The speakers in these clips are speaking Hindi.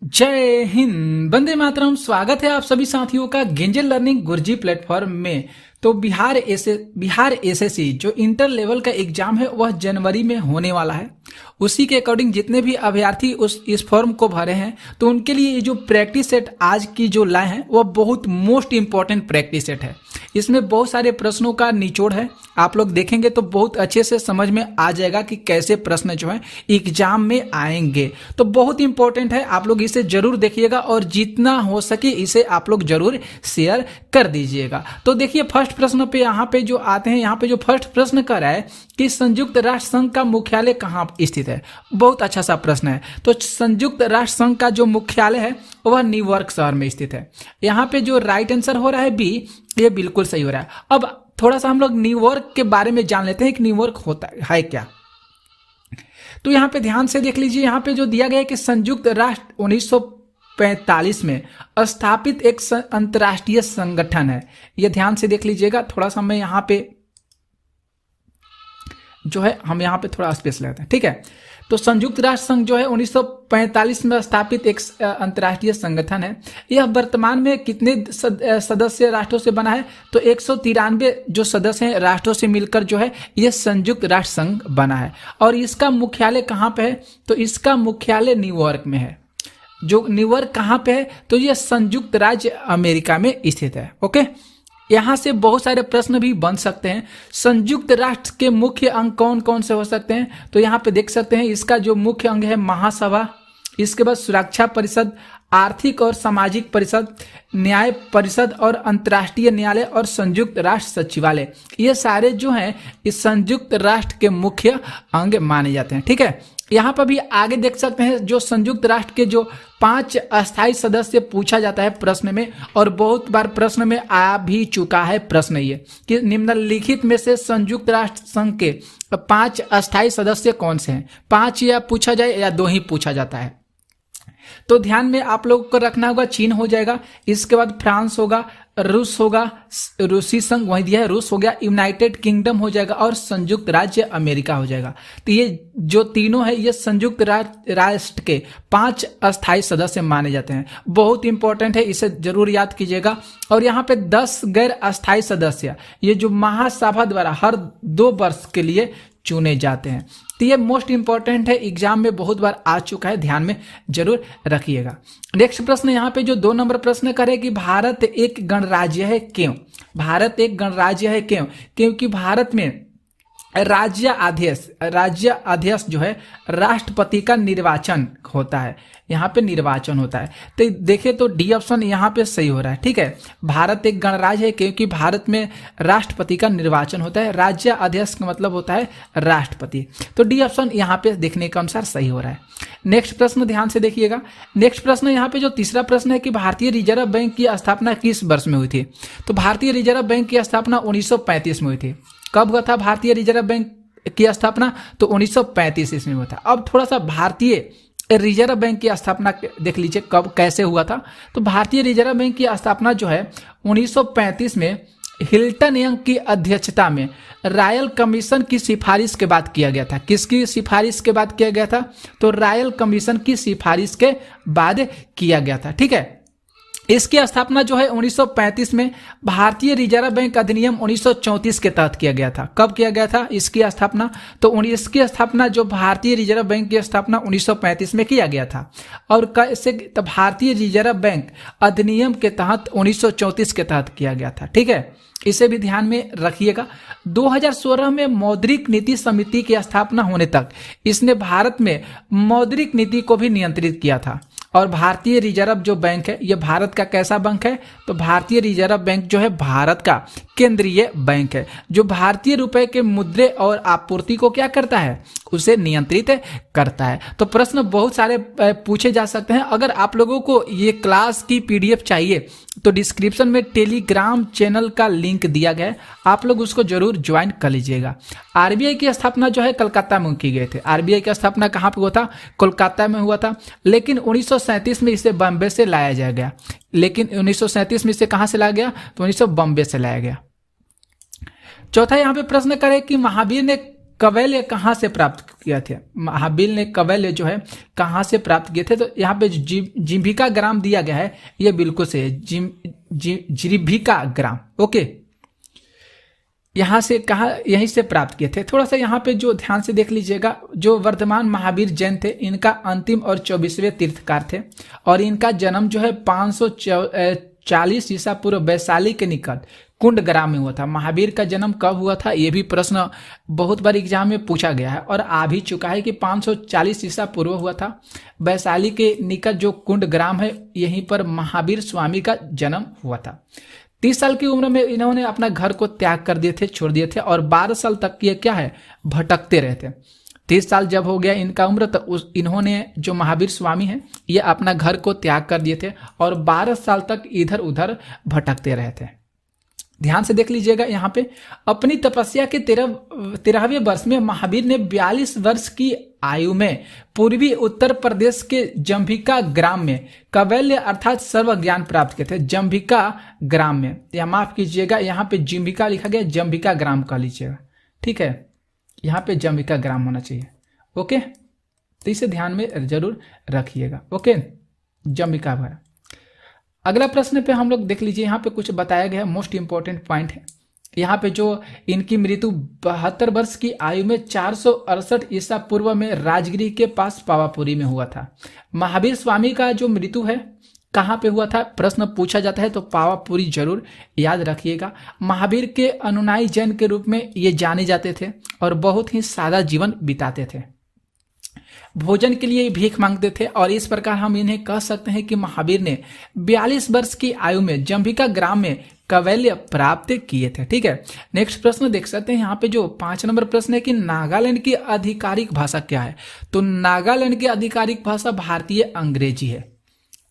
जय हिंद, वंदे मातरम। स्वागत है आप सभी साथियों का गेंजल लर्निंग गुरुजी प्लेटफॉर्म में। तो बिहार एसएससी जो इंटर लेवल का एग्जाम है वह जनवरी में होने वाला है। उसी के अकॉर्डिंग जितने भी अभ्यर्थी इस फॉर्म को भरे हैं तो उनके लिए ये जो प्रैक्टिस सेट आज की जो लाए हैं वह बहुत मोस्ट इंपॉर्टेंट प्रैक्टिस सेट है। इसमें बहुत सारे प्रश्नों का निचोड़ है। आप लोग देखेंगे तो बहुत अच्छे से समझ में आ जाएगा कि कैसे प्रश्न जो है एग्जाम में आएंगे। तो बहुत इंपॉर्टेंट है, आप लोग इसे जरूर देखिएगा और जितना हो सके इसे आप लोग जरूर शेयर कर दीजिएगा। तो देखिए फर्स्ट प्रश्न पे यहाँ पे जो आते हैं, यहाँ पे जो फर्स्ट प्रश्न कर रहा है कि संयुक्त राष्ट्र संघ का मुख्यालय कहाँ स्थित है। बहुत अच्छा सा प्रश्न है। तो संयुक्त राष्ट्र संघ का जो मुख्यालय है वह न्यूयॉर्क शहर में स्थित है। यहाँ पे जो राइट आंसर हो रहा है बी, ये बिल्कुल सही हो रहा है। अब थोड़ा सा हम लोग न्यूयॉर्क के बारे में जान लेते हैं कि न्यूयॉर्क होता है क्या। तो यहाँ पे ध्यान से देख लीजिए, यहाँ पे जो दिया गया है कि संयुक्त राष्ट्र 1945 में स्थापित एक अंतर्राष्ट्रीय संगठन है। ये ध्यान से देख लीजिएगा। थोड़ा सा मैं यहाँ पे जो है हम यहाँ पे थोड़ा स्पेस लेते हैं, ठीक है। तो संयुक्त राष्ट्र संघ जो है 1945 में स्थापित एक अंतर्राष्ट्रीय संगठन है। यह वर्तमान में कितने सदस्य राष्ट्रों से बना है? तो 193 जो सदस्य हैं राष्ट्रों से मिलकर जो है यह संयुक्त राष्ट्र संघ बना है। और इसका मुख्यालय कहाँ पे है? तो इसका मुख्यालय न्यूयॉर्क में है। जो न्यूयॉर्क कहाँ पे है? तो यह संयुक्त राज्य अमेरिका में स्थित है। ओके, यहाँ से बहुत सारे प्रश्न भी बन सकते हैं। संयुक्त राष्ट्र के मुख्य अंग कौन कौन से हो सकते हैं? तो यहाँ पे देख सकते हैं इसका जो मुख्य अंग है महासभा, इसके बाद सुरक्षा परिषद, आर्थिक और सामाजिक परिषद, न्याय परिषद और अंतर्राष्ट्रीय न्यायालय और संयुक्त राष्ट्र सचिवालय। ये सारे जो हैं इस संयुक्त राष्ट्र के मुख्य अंग माने जाते हैं, ठीक है। यहाँ पर भी आगे देख सकते हैं जो संयुक्त राष्ट्र के जो 5 अस्थायी सदस्य पूछा जाता है प्रश्न में, और बहुत बार प्रश्न में आ भी चुका है प्रश्न ये कि निम्नलिखित में से संयुक्त राष्ट्र संघ के 5 अस्थायी सदस्य कौन से हैं। 5 या पूछा जाए या 2 ही पूछा जाता है। तो ध्यान में आप लोगों को रखना होगा, चीन हो जाएगा, इसके बाद फ्रांस होगा, रूस होगा, रूसी संघ वही दिया है, रूस हो गया, यूनाइटेड किंगडम हो जाएगा और संयुक्त राज्य अमेरिका हो जाएगा। तो ये जो तीनों है ये संयुक्त राष्ट्र के 5 अस्थायी सदस्य माने जाते हैं। बहुत इंपॉर्टेंट है, इसे जरूर याद कीजिएगा। और यहाँ पे 10 गैर अस्थायी सदस्य ये जो महासभा द्वारा हर 2 वर्ष के लिए चुने जाते हैं। तो ये मोस्ट इंपॉर्टेंट है, एग्जाम में बहुत बार आ चुका है, ध्यान में जरूर रखिएगा। नेक्स्ट प्रश्न यहाँ पे जो 2 नंबर प्रश्न करे कि भारत एक गणराज्य है क्यों? भारत एक गणराज्य है क्यों? क्योंकि भारत में राज्य अध्यक्ष जो है राष्ट्रपति का निर्वाचन होता है। यहाँ पे निर्वाचन होता है। तो देखें तो डी ऑप्शन यहाँ पे सही हो रहा है, ठीक है। भारत एक गणराज्य है क्योंकि भारत में राष्ट्रपति का निर्वाचन होता है। राज्य अध्यक्ष का मतलब होता है राष्ट्रपति। तो डी ऑप्शन यहाँ पे देखने के अनुसार सही हो रहा है। नेक्स्ट प्रश्न ध्यान से देखिएगा। नेक्स्ट प्रश्न यहाँ पे जो तीसरा प्रश्न है कि भारतीय रिजर्व बैंक की स्थापना किस वर्ष में हुई थी? तो भारतीय रिजर्व बैंक की स्थापना 1935 में हुई थी। कब हुआ था भारतीय रिजर्व बैंक की स्थापना? तो 1935 ईस्वी में हुआ था। अब थोड़ा सा भारतीय रिजर्व बैंक की स्थापना देख लीजिए कब कैसे हुआ था। तो भारतीय रिजर्व बैंक की स्थापना जो है 1935 में हिल्टन यंग की अध्यक्षता में रॉयल कमीशन की सिफारिश के बाद किया गया था। किसकी सिफारिश के बाद किया गया था? तो रॉयल कमीशन की सिफारिश के बाद किया गया था, ठीक है। इसकी स्थापना जो है 1935 में भारतीय रिजर्व बैंक अधिनियम 1934 के तहत किया गया था। कब किया गया था इसकी स्थापना? तो इसकी स्थापना जो भारतीय रिजर्व बैंक की स्थापना 1935 में किया गया था। और कैसे? तो भारतीय रिजर्व बैंक अधिनियम के तहत 1934 के तहत किया गया था, ठीक है। इसे भी ध्यान में रखिएगा। 2016 में मौद्रिक नीति समिति की स्थापना होने तक इसने भारत में मौद्रिक नीति को भी नियंत्रित किया था। और भारतीय रिजर्व जो बैंक है ये भारत का कैसा बैंक है? तो भारतीय रिजर्व बैंक जो है भारत का केंद्रीय बैंक है, जो भारतीय रुपए के मुद्रे और आपूर्ति को क्या करता है? उसे नियंत्रित करता है। तो प्रश्न बहुत सारे पूछे जा सकते हैं। अगर आप लोगों को ये क्लास की पीडीएफ चाहिए तो डिस्क्रिप्शन में टेलीग्राम चैनल का लिंक दिया गया है, आप लोग उसको जरूर ज्वाइन कर लीजिएगा। आरबीआई की स्थापना जो है कलकत्ता में की गई थी। आरबीआई की स्थापना कहाँ पे हुआ था? कोलकाता में हुआ था। लेकिन 1937 में इसे बॉम्बे से लाया जाया गया। लेकिन 1937 में इसे कहाँ से लाया गया? तो 1900 बॉम्बे से लाया गया। चौथा यहाँ पे प्रश्न करें कि महावीर ने कवैल्य कहाँ से प्राप्त किए थे? महाबीर ने कवैल्य जो है कहाँ से प्राप्त किए थे? तो यहाँ पे जिंभिका ग्राम दिया गया है, ये बिल्कुल सही है, जिंभिका ग्राम। ओके, यहाँ से कहा, यहीं से प्राप्त किए थे। थोड़ा सा यहाँ पे जो ध्यान से देख लीजिएगा, जो वर्धमान महावीर जैन थे, इनका अंतिम और 24वें तीर्थकार थे और इनका जन्म जो है 540 ईसा पूर्व वैशाली के निकट कुंड ग्राम में हुआ था। महावीर का जन्म कब हुआ था, ये भी प्रश्न बहुत बार एग्जाम में पूछा गया है और आ भी चुका है कि 540 ईसा पूर्व हुआ था। वैशाली के निकट जो कुंड ग्राम है, यहीं पर महावीर स्वामी का जन्म हुआ था। 30 साल की उम्र में इन्होंने अपना घर को त्याग कर दिए थे, छोड़ दिए थे और 12 साल तक ये क्या है, भटकते रहे थे। 30 साल जब हो गया इनका उम्र, तो इन्होंने जो महावीर स्वामी हैं, ये अपना घर को त्याग कर दिए थे और 12 साल तक इधर उधर भटकते रहे थे। ध्यान से देख लीजिएगा, यहाँ पे अपनी तपस्या के 13वें वर्ष में महावीर ने 42 वर्ष की आयु में पूर्वी उत्तर प्रदेश के जंभिका ग्राम में कवैल्य अर्थात सर्व ज्ञान प्राप्त किए थे। जंभिका ग्राम में, या माफ कीजिएगा, यहाँ पे जिंभिका लिखा गया, जंभिका ग्राम कह लीजिएगा, ठीक है, यहाँ पे जंभिका ग्राम होना चाहिए। ओके, तो इसे ध्यान में जरूर रखिएगा। ओके, जंभिका ग्राम। अगला प्रश्न पे हम लोग देख लीजिए, यहाँ पे कुछ बताया गया है, मोस्ट इंपॉर्टेंट पॉइंट है। यहाँ पे जो इनकी मृत्यु 72 वर्ष की आयु में 468 ईसा पूर्व में राजगिरी के पास पावापुरी में हुआ था। महावीर स्वामी का जो मृत्यु है कहाँ पे हुआ था, प्रश्न पूछा जाता है तो पावापुरी जरूर याद रखिएगा। महावीर के अनुयायी जैन के रूप में ये जाने जाते थे और बहुत ही सादा जीवन बिताते थे। भोजन के लिए भीख मांगते थे और इस प्रकार हम इन्हें कह सकते हैं कि महावीर ने 42 वर्ष की आयु में जंभिका ग्राम में कवैल्य प्राप्त किए थे। ठीक है, नेक्स्ट प्रश्न देख सकते हैं। यहाँ पे जो 5 नंबर प्रश्न है कि नागालैंड की आधिकारिक भाषा क्या है, तो नागालैंड की आधिकारिक भाषा भारतीय अंग्रेजी है।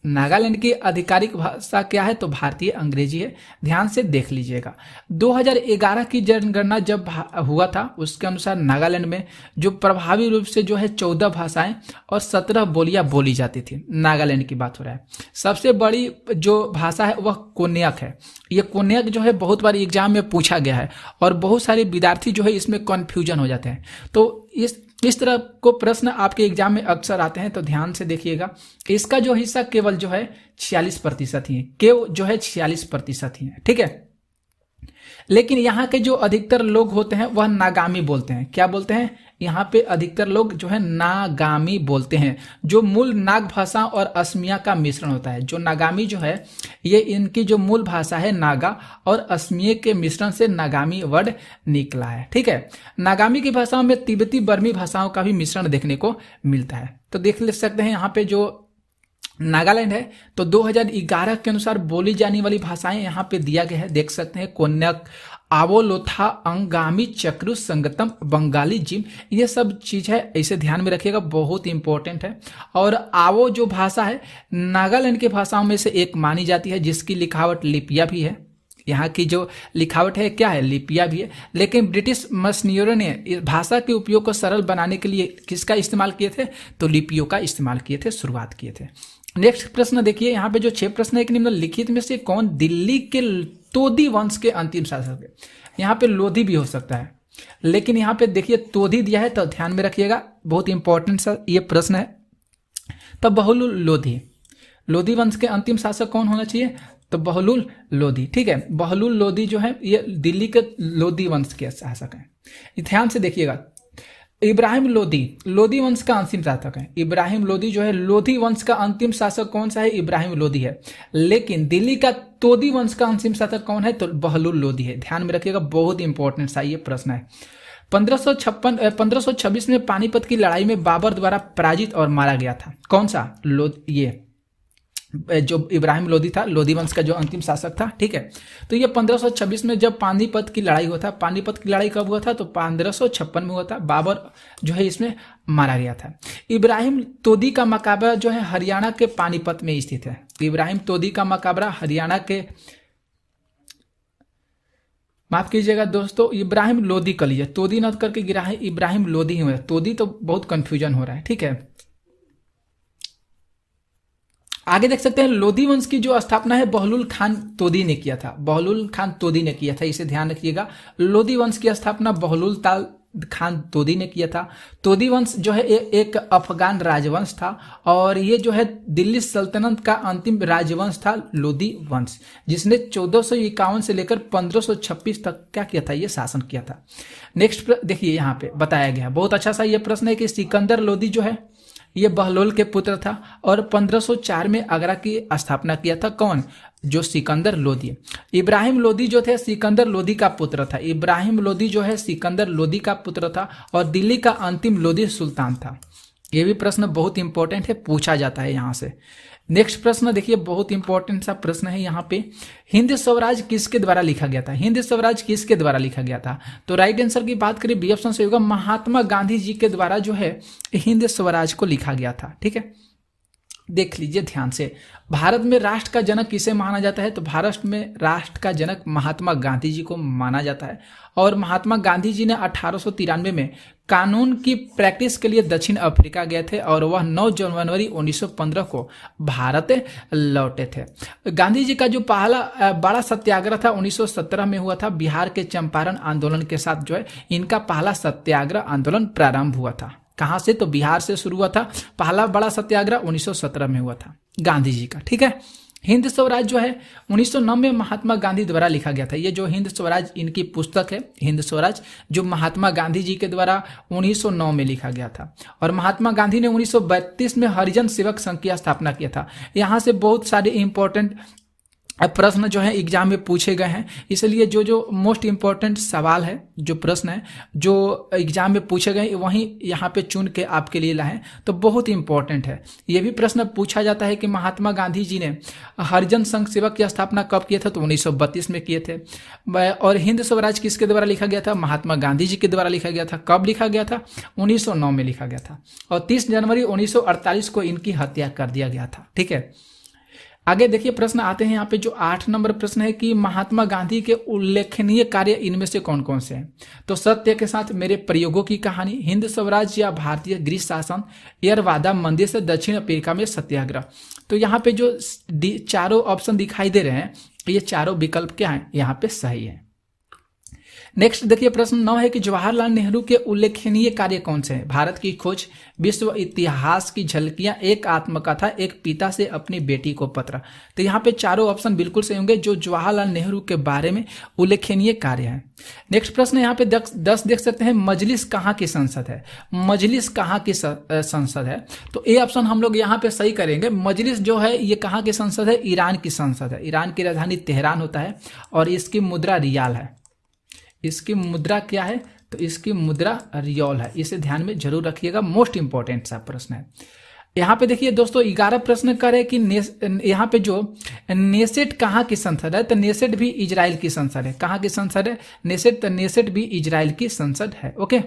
नागालैंड की आधिकारिक भाषा क्या है, तो भारतीय अंग्रेजी है। ध्यान से देख लीजिएगा, 2011 की जनगणना जब हुआ था उसके अनुसार नागालैंड में जो प्रभावी रूप से जो है 14 भाषाएं और 17 बोलियां बोली जाती थी। नागालैंड की बात हो रहा है। सबसे बड़ी जो भाषा है वह कोन्याक है। ये कोन्याक जो है बहुत बार एग्जाम में पूछा गया है और बहुत सारे विद्यार्थी जो है इसमें कन्फ्यूजन हो जाते हैं। तो इस तरह को प्रश्न आपके एग्जाम में अक्सर आते हैं, तो ध्यान से देखिएगा। इसका जो हिस्सा केवल जो है 46% ही है, केवल जो है 46% ही है। ठीक है, लेकिन यहाँ के जो अधिकतर लोग होते हैं वह नागामी बोलते हैं। क्या बोलते हैं, यहाँ पे अधिकतर लोग जो है नागामी बोलते हैं, जो मूल नाग भाषा और असमिया का मिश्रण होता है। जो नागामी जो है ये इनकी जो मूल भाषा है नागा और असमिया के मिश्रण से नागामी वर्ड निकला है। ठीक है, नागामी की भाषाओं में तिब्बती बर्मी भाषाओं का भी मिश्रण देखने को मिलता है। तो देख ले सकते हैं यहाँ पे जो नागालैंड है तो 2011 के अनुसार बोली जाने वाली भाषाएं यहाँ पे दिया गया है। देख सकते हैं कोन्याक, आवोलोथा, अंगामी, चक्रु, संगतम, बंगाली, जिम, ये सब चीज है, इसे ध्यान में रखिएगा, बहुत इंपॉर्टेंट है। और आवो जो भाषा है नागालैंड की भाषाओं में से एक मानी जाती है, जिसकी लिखावट लिपिया भी है। यहाँ की जो लिखावट है क्या है, लिपिया भी है। लेकिन ब्रिटिश मशीनरियों ने इस भाषा के उपयोग को सरल बनाने के लिए किसका इस्तेमाल किए थे, तो लिपियों का इस्तेमाल किए थे, शुरुआत किए थे। नेक्स्ट प्रश्न देखिए, यहाँ पे जो 6 प्रश्न है कि निम्नलिखित में से कौन दिल्ली के तोदी वंश के अंतिम शासक है। यहाँ पे लोधी भी हो सकता है, लेकिन यहाँ पे देखिए तोदी दिया है, तो ध्यान में रखिएगा, बहुत इंपॉर्टेंट सा ये प्रश्न है। तब बहलुल लोधी, लोधी वंश के अंतिम शासक कौन होना चाहिए, तो बहलुल लोधी। ठीक है, बहलुल लोधी जो है ये दिल्ली के लोधी वंश के शासक हैं। ध्यान से देखिएगा, इब्राहिम लोधी लोधी वंश का अंतिम शासक है। इब्राहिम लोधी जो है लोधी वंश का अंतिम शासक कौन सा है, इब्राहिम लोधी है। लेकिन दिल्ली का तोदी वंश का अंतिम शासक कौन है, तो बहलुल लोधी है। ध्यान में रखिएगा, बहुत इंपॉर्टेंट सा ये प्रश्न है। 1526 में पानीपत की लड़ाई में बाबर द्वारा पराजित और मारा गया था। कौन सा, ये जो इब्राहिम लोधी था, लोधी वंश का जो अंतिम शासक था। ठीक है, तो ये 1526 में जब पानीपत की लड़ाई हुआ था। पानीपत की लड़ाई कब हुआ था, तो 1556 में हुआ था। बाबर जो है इसमें मारा गया था। इब्राहिम तोदी का मकबरा जो है हरियाणा के पानीपत में स्थित है। इब्राहिम तोदी का मकबरा हरियाणा के, माफ कीजिएगा दोस्तों, इब्राहिम लोधी कर लीजिए, तोदी न करके गिरा है, इब्राहिम लोधी हुए, तोदी तो बहुत कंफ्यूजन हो रहा है। ठीक है, आगे देख सकते हैं लोधी वंश की जो स्थापना है बहलुल खान तोदी ने किया था। बहलुल खान तोदी ने किया था, इसे ध्यान रखिएगा। लोधी वंश की स्थापना बहलुल खान तोदी ने किया था। तोदी वंश जो है एक अफगान राजवंश था और ये जो है दिल्ली सल्तनत का अंतिम राजवंश था लोदी वंश, जिसने 1451 से लेकर 1526 तक क्या किया था, ये शासन किया था। नेक्स्ट देखिए यहाँ पे बताया गया, बहुत अच्छा सा ये प्रश्न है कि सिकंदर लोदी जो है ये बहलोल के पुत्र था और 1504 में आगरा की स्थापना किया था। कौन? जो सिकंदर लोदी। इब्राहिम लोदी जो थे सिकंदर लोदी का पुत्र था। इब्राहिम लोदी जो है सिकंदर लोदी का पुत्र था और दिल्ली का अंतिम लोदी सुल्तान था। ये भी प्रश्न बहुत इंपॉर्टेंट है, पूछा जाता है यहाँ से। नेक्स्ट प्रश्न देखिए, बहुत इंपॉर्टेंट सा प्रश्न है यहाँ पे, हिंद स्वराज किसके द्वारा लिखा गया था? हिंद स्वराज किसके द्वारा लिखा गया था? तो राइट आंसर की बात करें बी ऑप्शन से होगा, महात्मा गांधी जी के द्वारा जो है हिंद स्वराज को लिखा गया था। ठीक है, देख लीजिए ध्यान से, भारत में राष्ट्र का जनक किसे माना जाता है? तो भारत में राष्ट्र का जनक महात्मा गांधी जी को माना जाता है और महात्मा गांधी जी ने 1893 में कानून की प्रैक्टिस के लिए दक्षिण अफ्रीका गए थे और वह 9 जनवरी 1915 को भारत लौटे थे। गांधी जी का जो पहला बड़ा सत्याग्रह था 1917 में हुआ था। बिहार के चंपारण आंदोलन के साथ जो है इनका पहला सत्याग्रह आंदोलन प्रारंभ हुआ था। कहां से? तो बिहार से शुरू हुआ था। पहला बड़ा सत्याग्रह 1917 में हुआ था गांधी जी का। ठीक है, हिंद स्वराज जो है 1909 में महात्मा गांधी द्वारा लिखा गया था। ये जो हिंद स्वराज इनकी पुस्तक है, हिंद स्वराज, जो महात्मा गांधी जी के द्वारा 1909 में लिखा गया था। और महात्मा गांधी ने 1932 में हरिजन सेवक संघ की स्थापना किया था। यहाँ से बहुत सारे इंपॉर्टेंट प्रश्न जो है एग्जाम में पूछे गए हैं, इसलिए जो जो मोस्ट इंपॉर्टेंट सवाल है, जो प्रश्न है जो एग्जाम में पूछे गए वहीं यहाँ पे चुन के आपके लिए लाए, तो बहुत इंपॉर्टेंट है। ये भी प्रश्न पूछा जाता है कि महात्मा गांधी जी ने हरिजन संघ सेवक की स्थापना कब किया था? तो 1932 में किए थे। और हिंद स्वराज किसके द्वारा लिखा गया था? महात्मा गांधी जी के द्वारा लिखा गया था। कब लिखा गया था? 1909 में लिखा गया था और 30 जनवरी 1948 को इनकी हत्या कर दिया गया था। ठीक है, आगे देखिए प्रश्न आते हैं यहाँ पे, जो 8 नंबर प्रश्न है कि महात्मा गांधी के उल्लेखनीय कार्य इनमें से कौन कौन से हैं? तो सत्य के साथ मेरे प्रयोगों की कहानी, हिंद स्वराज या भारतीय गृह शासन, एयरवादा मंदिर से दक्षिण अफ्रीका में सत्याग्रह। तो यहाँ पे जो चारों ऑप्शन दिखाई दे रहे हैं, ये चारों विकल्प क्या है? यहाँ पे सही है। नेक्स्ट देखिए प्रश्न 9 है कि जवाहरलाल नेहरू के उल्लेखनीय कार्य कौन से हैं? भारत की खोज, विश्व इतिहास की झलकियां, एक आत्मकथा, एक पिता से अपनी बेटी को पत्र। तो यहाँ पे चारों ऑप्शन बिल्कुल सही होंगे जो जवाहरलाल नेहरू के बारे में उल्लेखनीय कार्य हैं। नेक्स्ट प्रश्न यहाँ पे 10 देख सकते हैं, मजलिस कहाँ की संसद है? मजलिस कहाँ की संसद है? तो ए ऑप्शन हम लोग यहाँ पे सही करेंगे। मजलिस जो है ये कहाँ की संसद है? ईरान की संसद है। ईरान की राजधानी तेहरान होता है और इसकी मुद्रा रियाल है। इसकी मुद्रा क्या है? तो इसकी मुद्रा रियाल है। इसे ध्यान में जरूर रखिएगा, मोस्ट इंपॉर्टेंट सा प्रश्न है। यहाँ पे देखिए दोस्तों 11 प्रश्न करे कि यहाँ पे जो नेसेट कहाँ की संसद है? तो नेसेट भी इजराइल की संसद है। कहाँ की संसद है? नेसेट। तो नेसेट भी इजराइल की संसद है। ओके,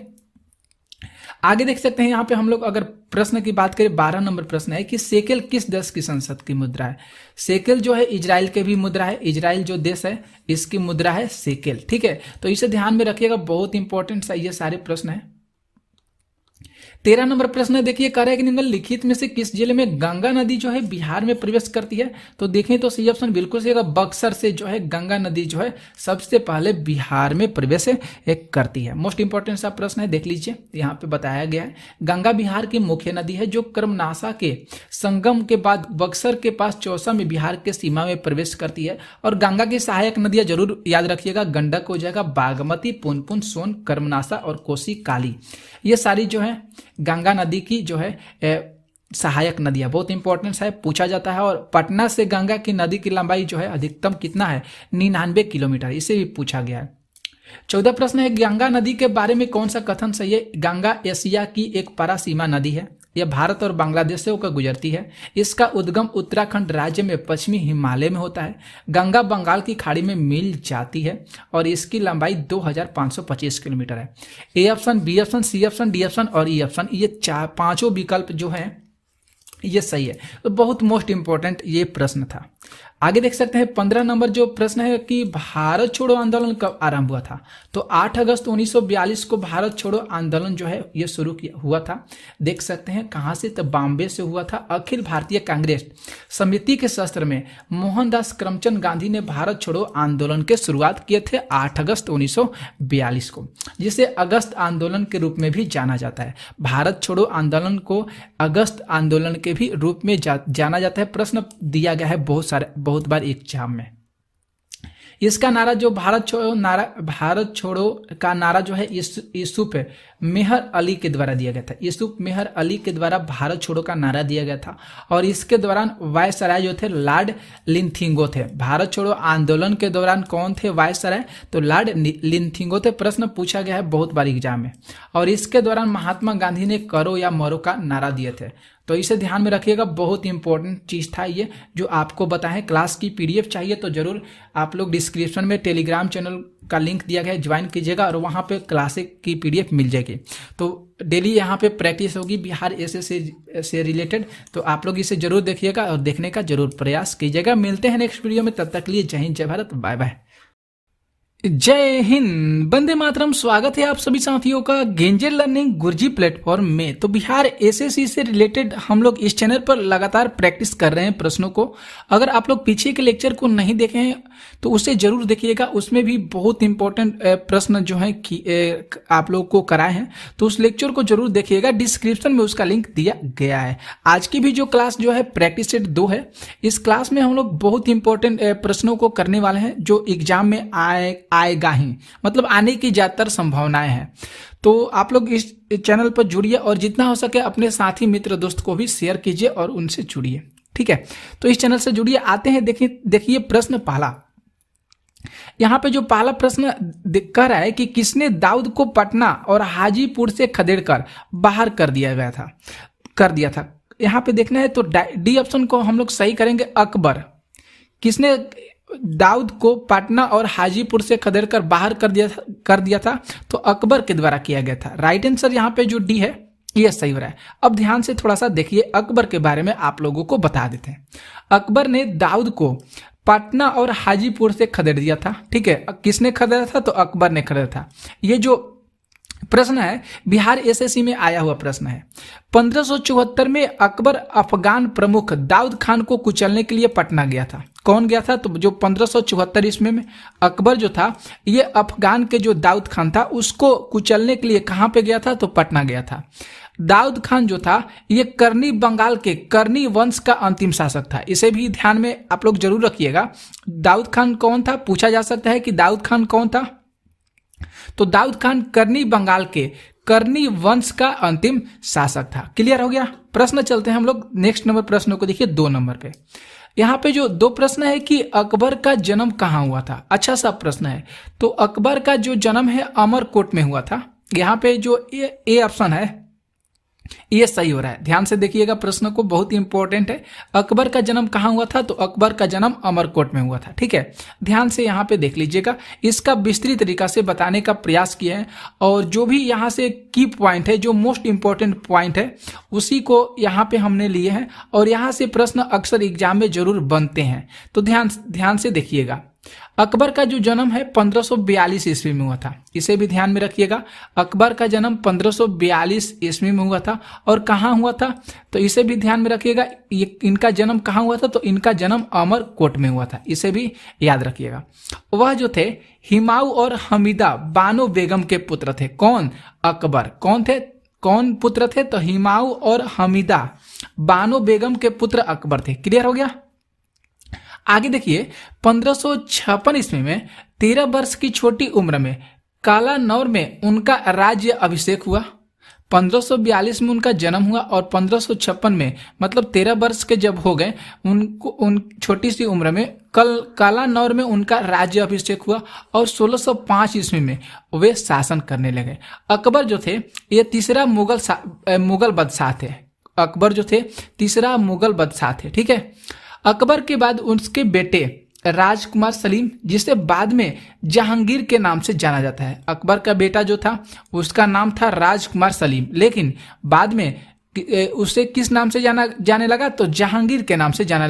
आगे देख सकते हैं यहाँ पे हम लोग अगर प्रश्न की बात करें, 12 नंबर प्रश्न है कि शेकेल किस देश की संसद की मुद्रा है? शेकेल जो है इजराइल के भी मुद्रा है। इजराइल जो देश है इसकी मुद्रा है शेकेल। ठीक है, तो इसे ध्यान में रखिएगा, बहुत इंपॉर्टेंट सा ये सारे प्रश्न है। 13 नंबर प्रश्न देखिए, कह रहा है कि निम्नलिखित में से किस जिले में गंगा नदी जो है बिहार में प्रवेश करती है? तो देखें तो सही ऑप्शन बिल्कुल सही होगा, बक्सर से जो है गंगा नदी जो है सबसे पहले बिहार में प्रवेश करती है। मोस्ट इंपॉर्टेंट सा प्रश्न है, देख लीजिए यहाँ पे बताया गया है। गंगा बिहार की मुख्य नदी है जो कर्मनाशा के संगम के बाद बक्सर के पास चौसा में बिहार के सीमा में प्रवेश करती है। और गंगा की सहायक नदियां जरूर याद रखिएगा, गंडक हो जाएगा, बागमती, पुनपुन, सोन, कर्मनाशा और कोसी, काली, ये सारी जो है गंगा नदी की जो है सहायक नदियां। बहुत इंपॉर्टेंट है, पूछा जाता है। और पटना से गंगा की नदी की लंबाई जो है अधिकतम कितना है? 99 किलोमीटर, इसे भी पूछा गया है। 14 प्रश्न है, गंगा नदी के बारे में कौन सा कथन सही है? गंगा एशिया की एक परासीमा नदी है। यह भारत और बांग्लादेश से होकर गुजरती है। इसका उद्गम उत्तराखंड राज्य में पश्चिमी हिमालय में होता है। गंगा बंगाल की खाड़ी में मिल जाती है और इसकी लंबाई 2525 किलोमीटर है। A option, B option, C option, D option और ई ऑप्शन, ये 5 विकल्प जो है ये सही है। तो बहुत मोस्ट इंपॉर्टेंट ये प्रश्न था। आगे देख सकते हैं 15 नंबर जो प्रश्न है कि भारत छोड़ो आंदोलन कब आरंभ हुआ था? तो 8 अगस्त 1942 को भारत छोड़ो आंदोलन जो है ये शुरू हुआ था। देख सकते हैं कहां से? तो बॉम्बे से हुआ था। अखिल भारतीय कांग्रेस समिति के शस्त्र में मोहनदास करमचंद गांधी ने भारत छोड़ो आंदोलन के शुरुआत किए थे 8 अगस्त 1942 को, जिसे अगस्त आंदोलन के रूप में भी जाना जाता है। भारत छोड़ो आंदोलन को अगस्त आंदोलन के भी रूप में जाना जाता है। प्रश्न दिया गया है बहुत बार एग्जाम में। इसका नारा जो भारत छोड़ो का नारा जो है यूसुफ मेहर अली के द्वारा दिया गया था। यूसुफ मेहर अली के द्वारा भारत छोड़ो का नारा दिया गया था और इसके दौरान वायसराय जो थे लॉर्ड लिंथिंगो थे। भारत छोड़ो आंदोलन के दौरान कौन थे वायसराय? तो लॉर्ड लिंथिंगो थे। प्रश्न पूछा गया है बहुत बार एग्जाम में। और इसके दौरान महात्मा गांधी ने करो या मरो का नारा दिए थे। तो इसे ध्यान में रखिएगा, बहुत इंपॉर्टेंट चीज था ये जो आपको बताएं। क्लास की पीडीएफ चाहिए तो जरूर आप लोग डिस्क्रिप्शन में टेलीग्राम चैनल का लिंक दिया गया है, ज्वाइन कीजिएगा और वहाँ पे क्लासिक की पीडीएफ मिल जाएगी। तो डेली यहाँ पे प्रैक्टिस होगी बिहार एसएससी से रिलेटेड, तो आप लोग इसे जरूर देखिएगा और देखने का जरूर प्रयास कीजिएगा। मिलते हैं नेक्स्ट वीडियो में, तब तक के लिए जय हिंद, जय भारत, बाय बाय। जय हिंद, वंदे मातरम। स्वागत है आप सभी साथियों का गेंजेल लर्निंग गुरुजी प्लेटफॉर्म में। तो बिहार एसएससी से रिलेटेड हम लोग इस चैनल पर लगातार प्रैक्टिस कर रहे हैं प्रश्नों को। अगर आप लोग पीछे के लेक्चर को नहीं देखे हैं तो उसे जरूर देखिएगा, उसमें भी बहुत इंपॉर्टेंट प्रश्न जो है कि आप लोग को कराए हैं, तो उस लेक्चर को जरूर देखिएगा। डिस्क्रिप्शन में उसका लिंक दिया गया है। आज की भी जो क्लास जो है प्रैक्टिस सेट 2 है। इस क्लास में हम लोग बहुत इंपॉर्टेंट प्रश्नों को करने वाले हैं जो एग्जाम में आएगा ही, मतलब आने की ज्यादातर संभावनाएं हैं। तो आप लोग इस चैनल पर जुड़िए और जितना हो सके अपने साथी मित्र दोस्त को भी शेयर कीजिए और उनसे जुड़िए, ठीक है। तो इस चैनल से जुड़िए। आते हैं, देखिए प्रश्न पहला। यहाँ पे जो पहला प्रश्न कह रहा है कि किसने दाऊद को पटना और हाजीपुर से खदेड़कर बाहर कर दिया था। यहाँ पे देखना है तो डी ऑप्शन को हम लोग सही करेंगे, अकबर। किसने दाऊद को पटना और हाजीपुर से खदेड़कर बाहर कर दिया था? तो अकबर के द्वारा किया गया था। राइट आंसर यहाँ पे जो डी है ये सही हो रहा है। अब ध्यान से थोड़ा सा देखिए, अकबर के बारे में आप लोगों को बता देते हैं। अकबर ने दाऊद को पटना और हाजीपुर से खदेड़ दिया था, ठीक है। किसने खदेड़ा था? तो अकबर ने खदेड़ा था। ये जो प्रश्न है बिहार एसएससी में आया हुआ प्रश्न है। 1574 में अकबर अफगान प्रमुख दाऊद खान को कुचलने के लिए पटना गया था। कौन गया था? तो जो 1574 ईस्वी में अकबर जो था ये अफगान के जो दाऊद खान था उसको कुचलने के लिए कहां पे गया था? तो पटना गया था। दाऊद खान जो था ये करनी बंगाल के करनी वंश का अंतिम शासक था। इसे भी ध्यान में आप लोग जरूर रखिएगा। दाऊद खान कौन था? पूछा जा सकता है कि दाऊद खान कौन था। तो दाऊद खान करनी बंगाल के करनी वंश का अंतिम शासक था। क्लियर हो गया? प्रश्न चलते हैं हम लोग नेक्स्ट नंबर प्रश्न को देखिए, 2 नंबर पे। यहाँ पे जो 2 प्रश्न है कि अकबर का जन्म कहाँ हुआ था। अच्छा सा प्रश्न है। तो अकबर का जो जन्म है अमरकोट में हुआ था। यहाँ पे जो ए ऑप्शन है ये सही हो रहा है। ध्यान से देखिएगा प्रश्न को, बहुत इंपॉर्टेंट है। अकबर का जन्म कहाँ हुआ था? तो अकबर का जन्म अमरकोट में हुआ था, ठीक है। ध्यान से यहाँ पे देख लीजिएगा, इसका विस्तृत तरीका से बताने का प्रयास किया है और जो भी यहाँ से की पॉइंट है, जो मोस्ट इंपॉर्टेंट पॉइंट है उसी को यहाँ पे हमने लिए हैं और यहाँ से प्रश्न अक्सर एग्जाम में जरूर बनते हैं। तो ध्यान से देखिएगा। अकबर का जो जन्म है 1542 ईस्वी में हुआ था। इसे भी ध्यान में रखिएगा। अकबर का जन्म 1542 ईस्वी में हुआ था और कहाँ हुआ था? तो इसे भी ध्यान में रखिएगा। ये इनका जन्म कहाँ हुआ था? तो इनका जन्म अमरकोट में हुआ था। इसे भी याद रखिएगा। वह जो थे हिमाऊ और हमीदा बानो बेगम के पुत्र थे। कौन? अकबर। कौन थे? कौन पुत्र थे? तो हिमाऊ और हमीदा बानो बेगम के पुत्र अकबर थे। क्लियर हो गया? आगे देखिए, 1556 ईस्वी में 13 वर्ष की छोटी उम्र में कालानौर में उनका राज्य अभिषेक हुआ। 1542 में उनका जन्म हुआ और 1556 में मतलब 13 वर्ष के जब हो गए उन छोटी सी उम्र में कालानौर में उनका राज्य अभिषेक हुआ और 1605 ईस्वी में वे शासन करने लगे। अकबर जो थे ये तीसरा मुगल बादशाह थे। अकबर जो थे तीसरा मुगल बादशाह थे, ठीक है। अकबर के बाद उसके बेटे राजकुमार सलीम, जिसे बाद में जहांगीर के नाम से जाना जाता है। अकबर का बेटा जो था उसका नाम था राजकुमार सलीम, लेकिन बाद में उसे किस नाम से जाने लगा? तो जहांगीर के नाम से जाना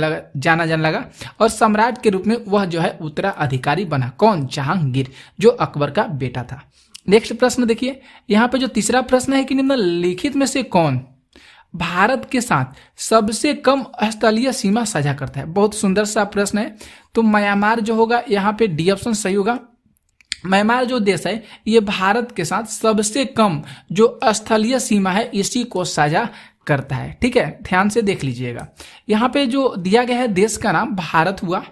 जाने लगा और सम्राट के रूप में वह जो है उत्तराधिकारी बना। कौन? जहांगीर, जो अकबर का बेटा था। नेक्स्ट प्रश्न देखिए, यहाँ पे जो तीसरा प्रश्न है कि निम्नलिखित में से कौन भारत के साथ सबसे कम स्थलीय सीमा साझा करता है? बहुत सुंदर सा प्रश्न है। तो म्यांमार जो होगा यहाँ पे डी ऑप्शन सही होगा। म्यांमार जो देश है ये भारत के साथ सबसे कम जो स्थलीय सीमा है इसी को साझा करता है। ठीक है, ध्यान से देख लीजिएगा। यहाँ पे जो दिया गया है देश का नाम भारत हुआ,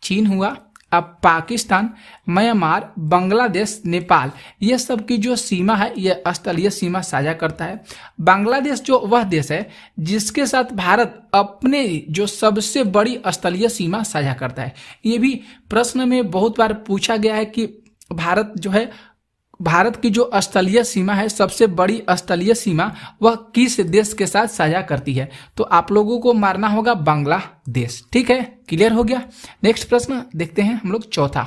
चीन हुआ, अब पाकिस्तान, म्यांमार, बांग्लादेश, नेपाल, ये सब की जो सीमा है ये स्थलीय सीमा साझा करता है। बांग्लादेश जो वह देश है जिसके साथ भारत अपने जो सबसे बड़ी स्थलीय सीमा साझा करता है। ये भी प्रश्न में बहुत बार पूछा गया है कि भारत जो है, भारत की जो स्थलीय सीमा है, सबसे बड़ी स्थलीय सीमा वह किस देश के साथ साझा करती है? तो आप लोगों को मारना होगा बांग्लादेश। ठीक है, क्लियर हो गया। नेक्स्ट प्रश्न देखते हैं हम लोग चौथा।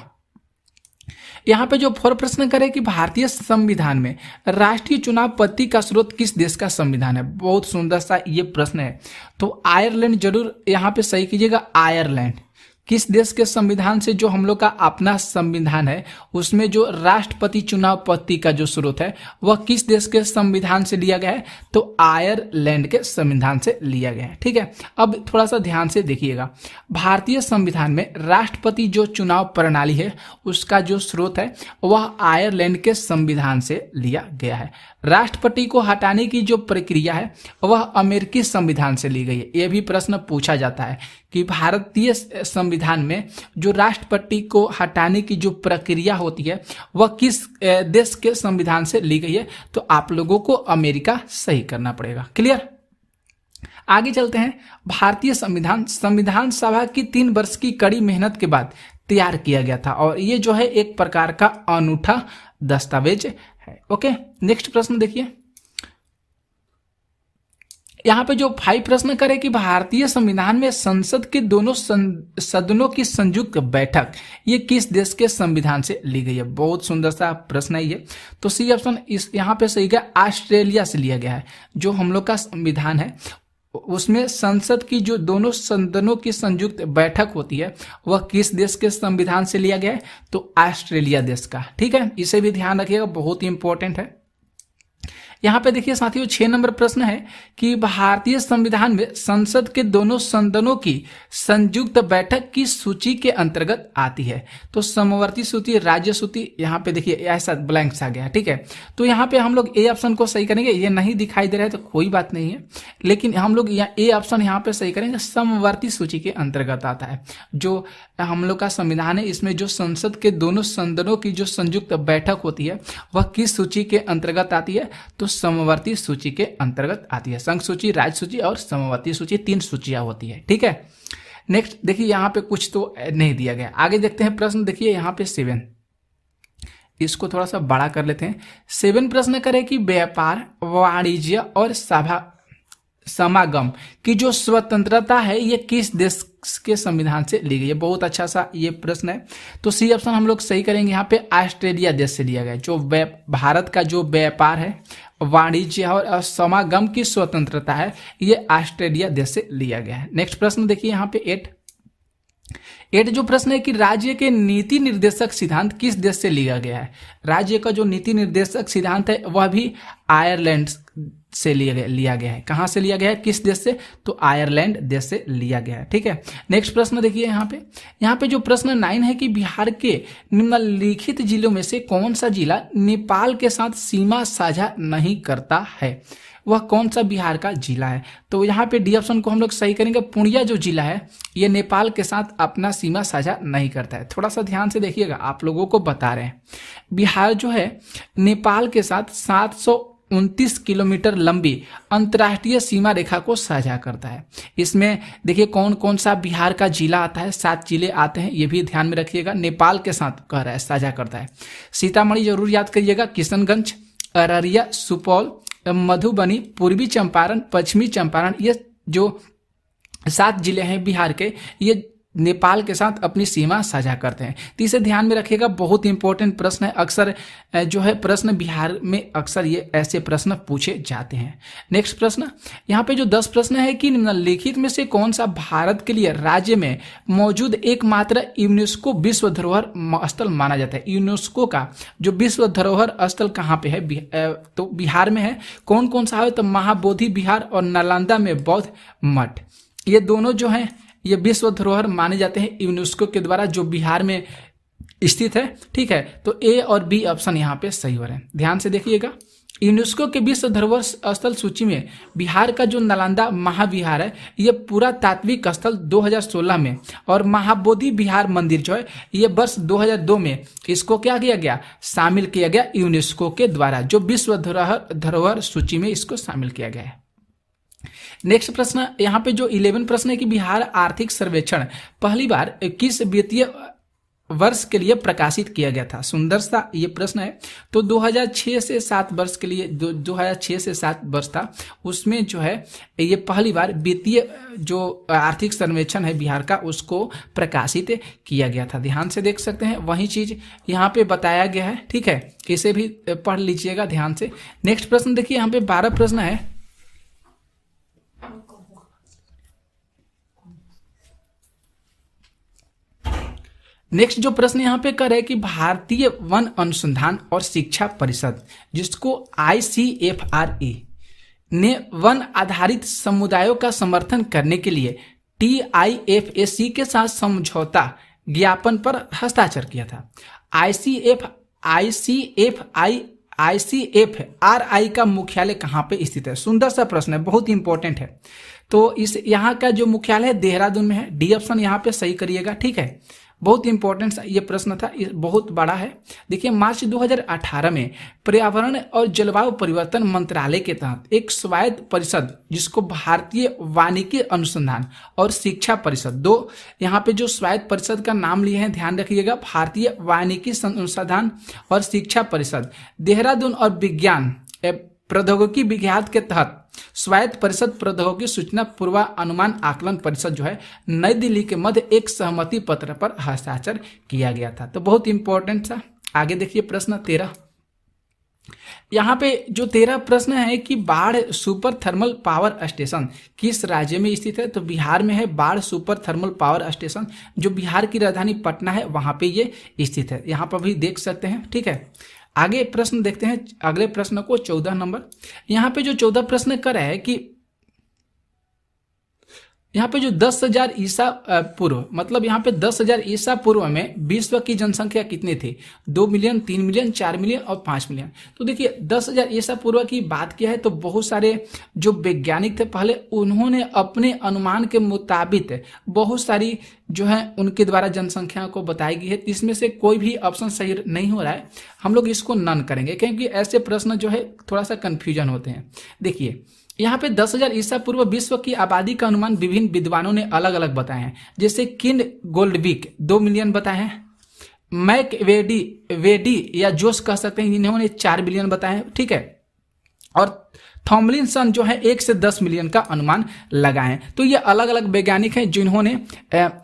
यहाँ पे जो फोर प्रश्न करें कि भारतीय संविधान में राष्ट्रीय चुनाव पद्धति का स्रोत किस देश का संविधान है? बहुत सुंदर सा ये प्रश्न है। तो आयरलैंड जरूर यहाँ पे सही कीजिएगा। आयरलैंड किस देश के संविधान से, जो हम लोग का अपना संविधान है उसमें जो राष्ट्रपति चुनाव पद्धति का जो स्रोत है वह किस देश के संविधान से लिया गया है? तो आयरलैंड के संविधान से लिया गया है। ठीक है, अब थोड़ा सा ध्यान से देखिएगा। भारतीय संविधान में राष्ट्रपति जो चुनाव प्रणाली है उसका जो स्रोत है वह आयरलैंड के संविधान से लिया गया है। राष्ट्रपति को हटाने की जो प्रक्रिया है वह अमेरिकी संविधान से ली गई है। यह भी प्रश्न पूछा जाता है कि भारतीय संविधान में जो राष्ट्रपति को हटाने की जो प्रक्रिया होती है वह किस देश के संविधान से ली गई है? तो आप लोगों को अमेरिका सही करना पड़ेगा। क्लियर, आगे चलते हैं। भारतीय संविधान संविधान सभा की 3 वर्ष की कड़ी मेहनत के बाद तैयार किया गया था और ये जो है एक प्रकार का अनूठा दस्तावेज है। ओके, नेक्स्ट प्रश्न देखिए। यहाँ पे जो 5 प्रश्न करें कि भारतीय संविधान में संसद के दोनों सदनों की संयुक्त बैठक ये किस देश के संविधान से ली गई है? बहुत सुंदर सा प्रश्न है ये। तो सी ऑप्शन इस यहाँ पे सही गया, ऑस्ट्रेलिया से लिया गया है। जो हम लोग का संविधान है उसमें संसद की जो दोनों सदनों की संयुक्त बैठक होती है वह किस देश के संविधान से लिया गया है? तो ऑस्ट्रेलिया देश का। ठीक है, इसे भी ध्यान रखिएगा, बहुत ही इंपॉर्टेंट है। यहाँ पे देखिए साथियों 6 नंबर प्रश्न है कि भारतीय संविधान में संसद के दोनों सदनों की संयुक्त बैठक की सूची के अंतर्गत आती है? तो समवर्ती सूची, राज्य सूची, यहाँ पे देखिए ऐसा ब्लैंक्स आ गया। ठीक है, तो यहाँ पे हम लोग ए ऑप्शन को सही करेंगे। ये नहीं दिखाई दे रहा है तो कोई बात नहीं है, लेकिन हम लोग यहाँ ए ऑप्शन यहाँ पे सही करेंगे। समवर्ती सूची के अंतर्गत आता है। जो हम लोग का संविधान है इसमें जो संसद के दोनों सदनों की जो संयुक्त बैठक होती है वह किस सूची के अंतर्गत आती है? तो समवर्ती सूची के अंतर्गत आती है। संघ सूची, राज्य सूची और समवर्ती सूची, 3 सूचियां होती है। ठीक है, नेक्स्ट देखिए यहाँ पे कुछ तो नहीं दिया गया। आगे देखते हैं प्रश्न देखिए यहाँ पे 7, इसको थोड़ा सा बड़ा कर लेते हैं। 7 प्रश्न करें कि व्यापार, वाणिज्य और समागम की जो स्वतंत्रता है ये किस देश के संविधान से ली गई है? बहुत अच्छा सा ये प्रश्न है। तो सी ऑप्शन हम लोग सही करेंगे। यहाँ पे ऑस्ट्रेलिया देश से लिया गया है। जो भारत का जो व्यापार है, वाणिज्य और समागम की स्वतंत्रता है ये ऑस्ट्रेलिया देश से लिया गया है। नेक्स्ट प्रश्न देखिए यहाँ पे 8 जो प्रश्न है कि राज्य के नीति निर्देशक सिद्धांत किस देश से लिया गया है? राज्य का जो नीति निर्देशक सिद्धांत है वह भी आयरलैंड से लिया गया है। कहां से लिया गया है, किस देश से? तो आयरलैंड देश से लिया गया है। ठीक है, नेक्स्ट प्रश्न देखिए यहाँ पे जो प्रश्न 9 है कि बिहार के निम्नलिखित जिलों में से कौन सा जिला नेपाल के साथ सीमा साझा नहीं करता है? वह कौन सा बिहार का जिला है? तो यहाँ पे डी ऑप्शन को हम लोग सही करेंगे। पूर्णिया जो जिला है ये नेपाल के साथ अपना सीमा साझा नहीं करता है। थोड़ा सा ध्यान से देखिएगा, आप लोगों को बता रहे हैं। बिहार जो है नेपाल के साथ 729 किलोमीटर लंबी अंतर्राष्ट्रीय सीमा रेखा को साझा करता है। इसमें देखिए कौन कौन सा बिहार का जिला आता है, 7 जिले आते हैं, ये भी ध्यान में रखिएगा। नेपाल के साथ कह रहा है साझा करता है। सीतामढ़ी जरूर याद करिएगा, किशनगंज, अररिया, सुपौल, मधुबनी, पूर्वी चंपारण, पश्चिमी चंपारण, ये जो 7 जिले हैं बिहार के, ये नेपाल के साथ अपनी सीमा साझा करते हैं। तो इसे ध्यान में रखिएगा, बहुत इंपॉर्टेंट प्रश्न है। अक्सर जो है प्रश्न बिहार में अक्सर ये ऐसे प्रश्न पूछे जाते हैं। नेक्स्ट प्रश्न, यहाँ पे जो 10 प्रश्न है कि निम्नलिखित में से कौन सा भारत के लिए राज्य में मौजूद एकमात्र यूनेस्को विश्व धरोहर स्थल माना जाता है। यूनेस्को का जो विश्व धरोहर स्थल कहाँ पे है, तो बिहार में है। कौन कौन सा है, तो महाबोधि विहार और नालंदा में बौद्ध मठ, ये दोनों जो हैं ये विश्व धरोहर माने जाते हैं यूनेस्को के द्वारा, जो बिहार में स्थित है। ठीक है, तो ए और बी ऑप्शन यहाँ पे सही हो रहे हैं। ध्यान से देखिएगा, यूनेस्को के विश्व धरोहर स्थल सूची में बिहार का जो नालंदा महाविहार है ये पुरातात्विक स्थल 2016 में, और महाबोधि विहार मंदिर जो है ये वर्ष 2002 में इसको क्या किया गया, शामिल किया गया यूनेस्को के द्वारा, जो विश्व धरोहर सूची में इसको शामिल किया गया है। नेक्स्ट प्रश्न, यहाँ पे जो 11 प्रश्न है कि बिहार आर्थिक सर्वेक्षण पहली बार किस वित्तीय वर्ष के लिए प्रकाशित किया गया था। सुंदर सा ये प्रश्न है। तो 2006 से 7 वर्ष के लिए 2006 से 7 वर्ष था, उसमें जो है ये पहली बार वित्तीय जो आर्थिक सर्वेक्षण है बिहार का उसको प्रकाशित किया गया था। ध्यान से देख सकते हैं, वही चीज यहाँ पे बताया गया है। ठीक है, इसे भी पढ़ लीजिएगा ध्यान से। नेक्स्ट प्रश्न देखिए, यहाँ पे 12 प्रश्न है। नेक्स्ट जो प्रश्न यहाँ पे कर है कि भारतीय वन अनुसंधान और शिक्षा परिषद, जिसको ICFRE ने वन आधारित समुदायों का समर्थन करने के लिए TIFAC के साथ समझौता ज्ञापन पर हस्ताक्षर किया था। ICFRI का मुख्यालय कहाँ पे स्थित है। सुंदर सा प्रश्न है, बहुत इंपॉर्टेंट है। तो इस यहाँ का जो मुख्यालय है देहरादून में है। डी ऑप्शन यहाँ पे सही करिएगा। ठीक है, बहुत इंपॉर्टेंट ये प्रश्न था, ये बहुत बड़ा है। देखिए, मार्च 2018 में पर्यावरण और जलवायु परिवर्तन मंत्रालय के तहत एक स्वायत्त परिषद, जिसको भारतीय वानिकी अनुसंधान और शिक्षा परिषद, दो यहाँ पे जो स्वायत्त परिषद का नाम लिए हैं ध्यान रखिएगा, भारतीय वानिकी अनुसंधान और शिक्षा परिषद देहरादून और विज्ञान प्रौद्योगिकी विज्ञान के तहत स्वायत्त परिषद प्रौद्योगिकी सूचना पूर्वानुमान आकलन परिषद जो है नई दिल्ली के मध्य एक सहमति पत्र पर हस्ताक्षर किया गया था। तो बहुत इंपॉर्टेंट था। आगे देखिए प्रश्न 13। यहाँ पे जो 13 प्रश्न है कि बाढ़ सुपर थर्मल पावर स्टेशन किस राज्य में स्थित है। तो बिहार में है बाढ़ सुपर थर्मल पावर स्टेशन, जो बिहार की राजधानी पटना है वहां पे ये स्थित है। यहाँ पर भी देख सकते हैं। ठीक है, आगे प्रश्न देखते हैं, अगले प्रश्न को 14 नंबर। यहाँ पे जो 14 प्रश्न कर रहा है कि यहाँ पे जो 10,000 ईसा पूर्व, मतलब यहाँ पे 10,000 ईसा पूर्व में विश्व की जनसंख्या कितनी थी। 2 मिलियन, 3 मिलियन, 4 मिलियन और 5 मिलियन। तो देखिए 10,000 ईसा पूर्व की बात किया है तो बहुत सारे जो वैज्ञानिक थे पहले, उन्होंने अपने अनुमान के मुताबिक बहुत सारी जो है उनके द्वारा जनसंख्या को बताई गई है। इसमें से कोई भी ऑप्शन सही नहीं हो रहा है, हम लोग इसको नन करेंगे क्योंकि ऐसे प्रश्न जो है थोड़ा सा कंफ्यूजन होते हैं। देखिए यहाँ पे 10,000 ईसा पूर्व विश्व की आबादी का अनुमान विभिन्न विद्वानों ने अलग अलग बताए हैं। जैसे किंड गोल्डविक 2 मिलियन बताए हैं, मैक वेडी या जोस कह सकते हैं, इन्होंने 4 बिलियन बताए हैं। ठीक है, और थॉमलिनसन जो है 1 से 10 मिलियन का अनुमान लगाए हैं। तो ये अलग अलग वैज्ञानिक हैं जिन्होंने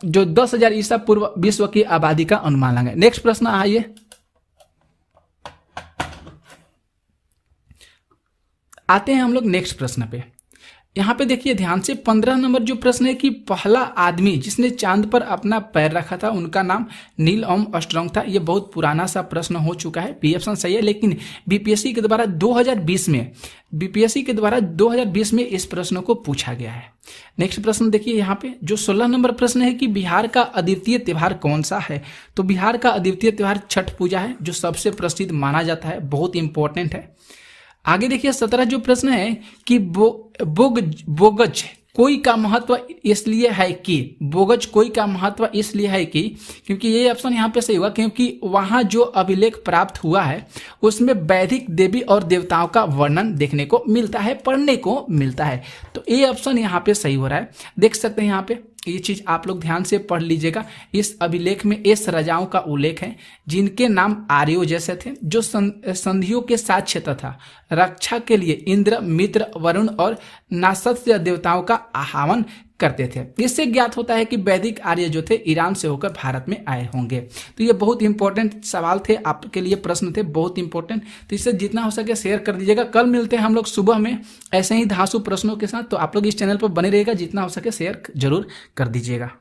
जो 10,000 ईसा पूर्व विश्व की आबादी का अनुमान लगाया। नेक्स्ट प्रश्न आइए, आते हैं हम लोग नेक्स्ट प्रश्न पे। यहाँ पे देखिए ध्यान से 15 नंबर जो प्रश्न है कि पहला आदमी जिसने चांद पर अपना पैर रखा था उनका नाम नील आर्मस्ट्रांग था। ये बहुत पुराना सा प्रश्न हो चुका है, बी ऑप्शन सही है, लेकिन बीपीएससी के द्वारा 2020 में इस प्रश्न को पूछा गया है। नेक्स्ट प्रश्न देखिए यहाँ पे जो 16 नंबर प्रश्न है कि बिहार का अद्वितीय त्योहार कौन सा है। तो बिहार का अद्वितीय त्योहार छठ पूजा है, जो सबसे प्रसिद्ध माना जाता है, बहुत इंपॉर्टेंट है। आगे देखिए 17 जो प्रश्न है कि बोगज कोई का महत्व इसलिए है कि, बोगज कोई का महत्व इसलिए है कि, क्योंकि ये ऑप्शन यहाँ पे सही हुआ क्योंकि वहां जो अभिलेख प्राप्त हुआ है उसमें वैदिक देवी और देवताओं का वर्णन देखने को मिलता है, पढ़ने को मिलता है। तो ये ऑप्शन यहाँ पे सही हो रहा है। देख सकते हैं यहाँ पे ये चीज आप लोग ध्यान से पढ़ लीजिएगा। इस अभिलेख में ऐसे राजाओं का उल्लेख है जिनके नाम आर्यों जैसे थे, जो संधियों के साथ क्षेत्र था। रक्षा के लिए इंद्र, मित्र, वरुण और नासत्य देवताओं का आह्वान करते थे। इससे ज्ञात होता है कि वैदिक आर्य जो थे ईरान से होकर भारत में आए होंगे। तो ये बहुत इंपॉर्टेंट सवाल थे, आपके लिए प्रश्न थे बहुत इंपॉर्टेंट। तो इससे जितना हो सके शेयर कर दीजिएगा। कल मिलते हैं हम लोग सुबह में ऐसे ही धांसू प्रश्नों के साथ। तो आप लोग इस चैनल पर बने रहिएगा, जितना हो सके शेयर जरूर कर दीजिएगा।